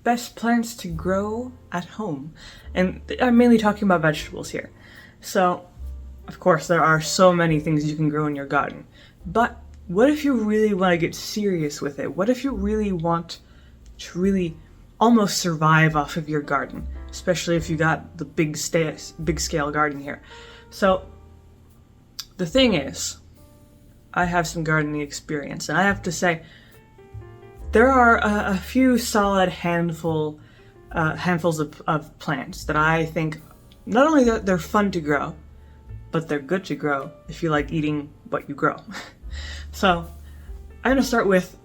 best plants to grow at home. And I'm mainly talking about vegetables here. So, of course, there are so many things you can grow in your garden. But what if you really want to get serious with it? What if you really want to really almost survive off of your garden? Especially if you got the big scale garden here. So, the thing is, I have some gardening experience, and I have to say, there are a few solid handfuls of plants that I think not only that they're fun to grow, but they're good to grow if you like eating what you grow. So I'm going to start with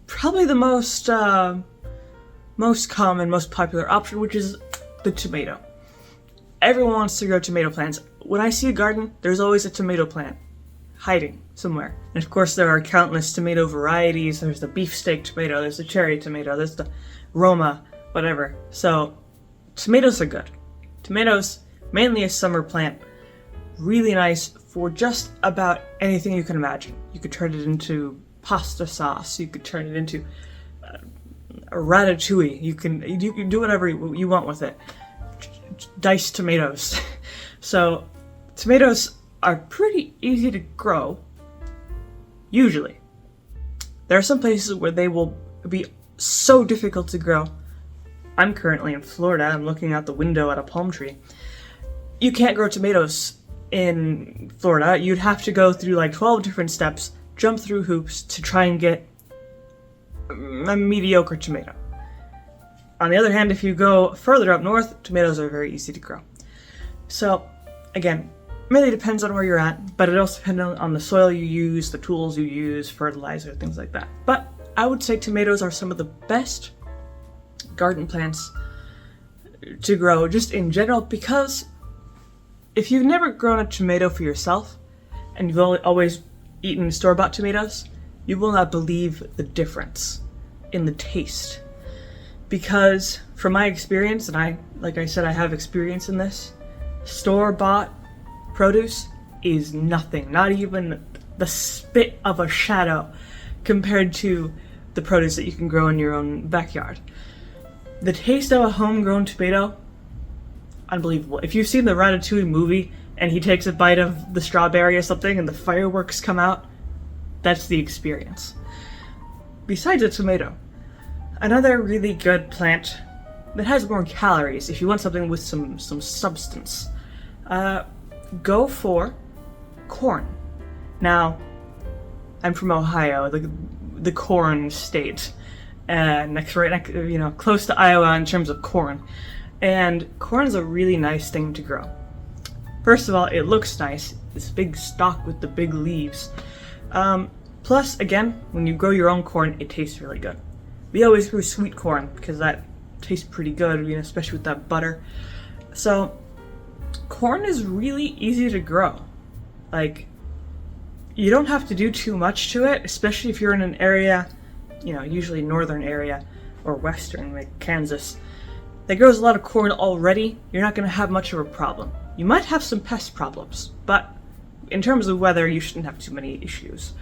probably the most common, most popular option, which is the tomato. Everyone wants to grow tomato plants. When I see a garden, there's always a tomato plant hiding somewhere. And of course there are countless tomato varieties. There's the beefsteak tomato, there's the cherry tomato, there's the Roma, whatever. So tomatoes are good. Tomatoes, mainly a summer plant, really nice for just about anything you can imagine. You could turn it into pasta sauce, you could turn it into a ratatouille, you can do whatever you want with it. Diced tomatoes. So tomatoes are pretty easy to grow, usually. There are some places where they will be so difficult to grow. I'm currently in Florida. I'm looking out the window at a palm tree. You can't grow tomatoes in Florida. You'd have to go through like 12 different steps, jump through hoops to try and get a mediocre tomato. On the other hand, if you go further up north, tomatoes are very easy to grow. So, again, really depends on where you're at, but it also depends on the soil you use, the tools you use, fertilizer, things like that. But I would say tomatoes are some of the best garden plants to grow just in general, because if you've never grown a tomato for yourself and you've always eaten store-bought tomatoes, you will not believe the difference in the taste. Because from my experience, and like I said, I have experience in this, store-bought produce is nothing, not even the spit of a shadow compared to the produce that you can grow in your own backyard. The taste of a homegrown tomato, unbelievable. If you've seen the Ratatouille movie and he takes a bite of the strawberry or something and the fireworks come out, that's the experience. Besides a tomato, another really good plant that has more calories, if you want something with some substance, go for corn. Now, I'm from Ohio, the corn state, close to Iowa in terms of corn. And corn is a really nice thing to grow. First of all, it looks nice, this big stalk with the big leaves. Plus, again, when you grow your own corn, it tastes really good. We always grew sweet corn because that tastes pretty good, especially with that butter. So, corn is really easy to grow. Like, you don't have to do too much to it, especially if you're in an area, usually northern area or western, like Kansas, that grows a lot of corn already. You're not going to have much of a problem. You might have some pest problems, but in terms of weather, you shouldn't have too many issues.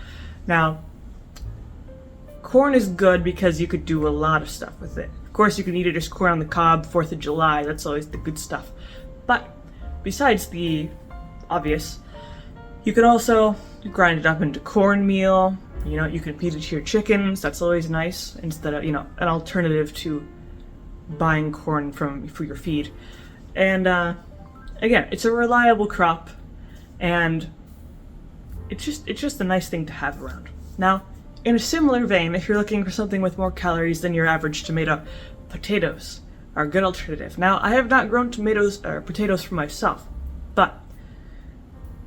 Now, corn is good because you could do a lot of stuff with it. Of course, you can eat it as corn on the cob, 4th of July, that's always the good stuff. But besides the obvious, you can also grind it up into cornmeal. You can feed it to your chickens. That's always nice instead of, an alternative to buying corn for your feed. And again, it's a reliable crop, and it's just a nice thing to have around. Now, in a similar vein, if you're looking for something with more calories than your average tomato, potatoes are a good alternative. Now, I have not grown potatoes for myself, but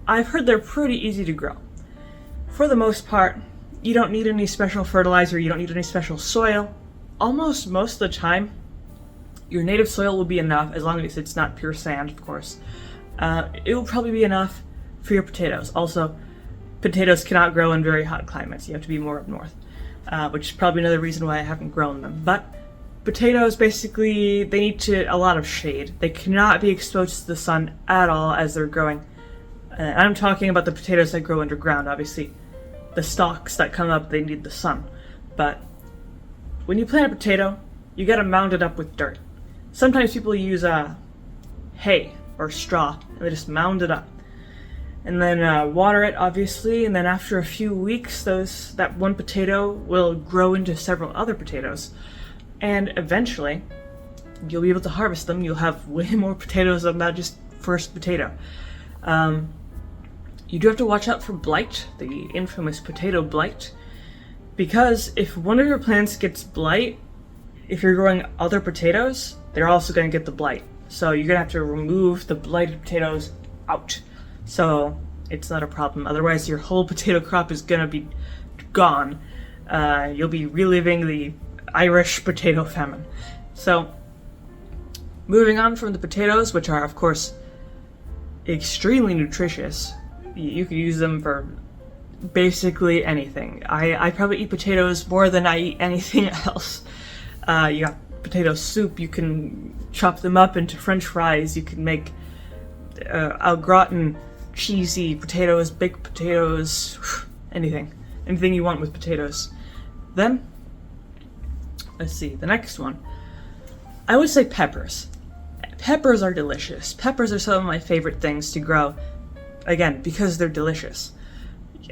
I've heard they're pretty easy to grow. For the most part, you don't need any special fertilizer, you don't need any special soil. Almost most of the time, your native soil will be enough, as long as it's not pure sand, of course. It will probably be enough for your potatoes. Also, potatoes cannot grow in very hot climates. You have to be more up north, which is probably another reason why I haven't grown them. But potatoes, basically, they need a lot of shade. They cannot be exposed to the sun at all as they're growing. I'm talking about the potatoes that grow underground, obviously. The stalks that come up, they need the sun. But when you plant a potato, you gotta mound it up with dirt. Sometimes people use hay or straw, and they just mound it up. And then water it, obviously, and then after a few weeks, that one potato will grow into several other potatoes. And eventually, you'll be able to harvest them. You'll have way more potatoes than that just first potato. You do have to watch out for blight, the infamous potato blight, because if one of your plants gets blight, if you're growing other potatoes, they're also going to get the blight. So you're going to have to remove the blighted potatoes out. So it's not a problem. Otherwise, your whole potato crop is going to be gone. You'll be reliving the Irish potato famine. So moving on from the potatoes, which are, of course, extremely nutritious. You can use them for basically anything. I probably eat potatoes more than I eat anything else. You got potato soup. You can chop them up into French fries. You can make au gratin, cheesy potatoes, baked potatoes, anything you want with potatoes. Then, let's see, the next one. I would say peppers. Peppers are delicious. Peppers are some of my favorite things to grow, again, because they're delicious.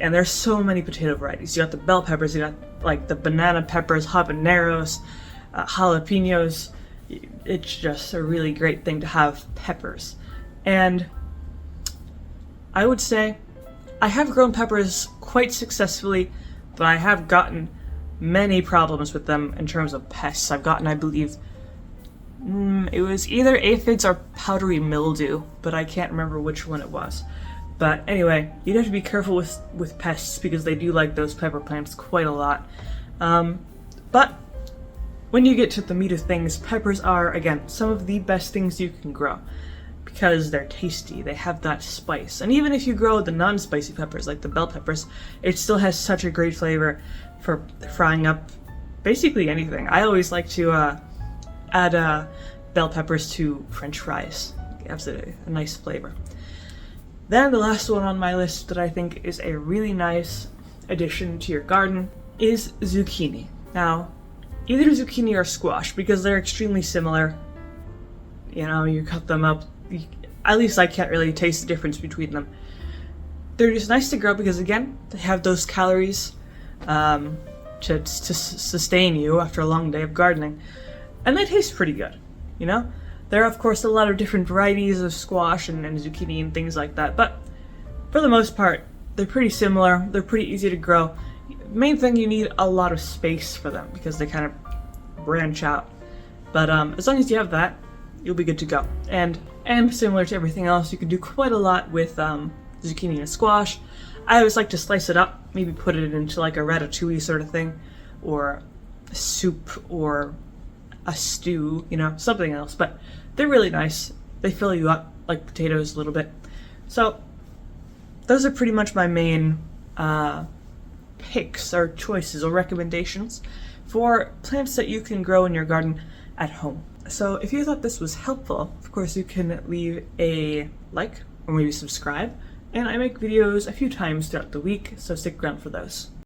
And there's so many potato varieties. You got the bell peppers, you got like the banana peppers, habaneros, jalapenos. It's just a really great thing to have peppers. And I would say I have grown peppers quite successfully, but I have gotten many problems with them in terms of pests. I've gotten, I believe, it was either aphids or powdery mildew, but I can't remember which one it was. But anyway, you'd have to be careful with pests because they do like those pepper plants quite a lot. But when you get to the meat of things, peppers are, again, some of the best things you can grow because they're tasty. They have that spice. And even if you grow the non-spicy peppers, like the bell peppers, it still has such a great flavor for frying up basically anything. I always like to add bell peppers to French fries. It gives it a nice flavor. Then the last one on my list that I think is a really nice addition to your garden is zucchini. Now, either zucchini or squash, because they're extremely similar. You know, you cut them up, at least I can't really taste the difference between them. They're just nice to grow because, again, they have those calories to sustain you after a long day of gardening. And they taste pretty good, you know? There are, of course, a lot of different varieties of squash and zucchini and things like that, but for the most part, they're pretty similar. They're pretty easy to grow. Main thing, you need a lot of space for them because they kind of branch out. But as long as you have that, you'll be good to go. And similar to everything else, you can do quite a lot with zucchini and squash. I always like to slice it up, maybe put it into like a ratatouille sort of thing, or a soup, or a stew, you know, something else. But they're really nice. They fill you up like potatoes a little bit. So those are pretty much my main picks or choices or recommendations for plants that you can grow in your garden at home. So if you thought this was helpful, of course you can leave a like or maybe subscribe. And I make videos a few times throughout the week, so stick around for those.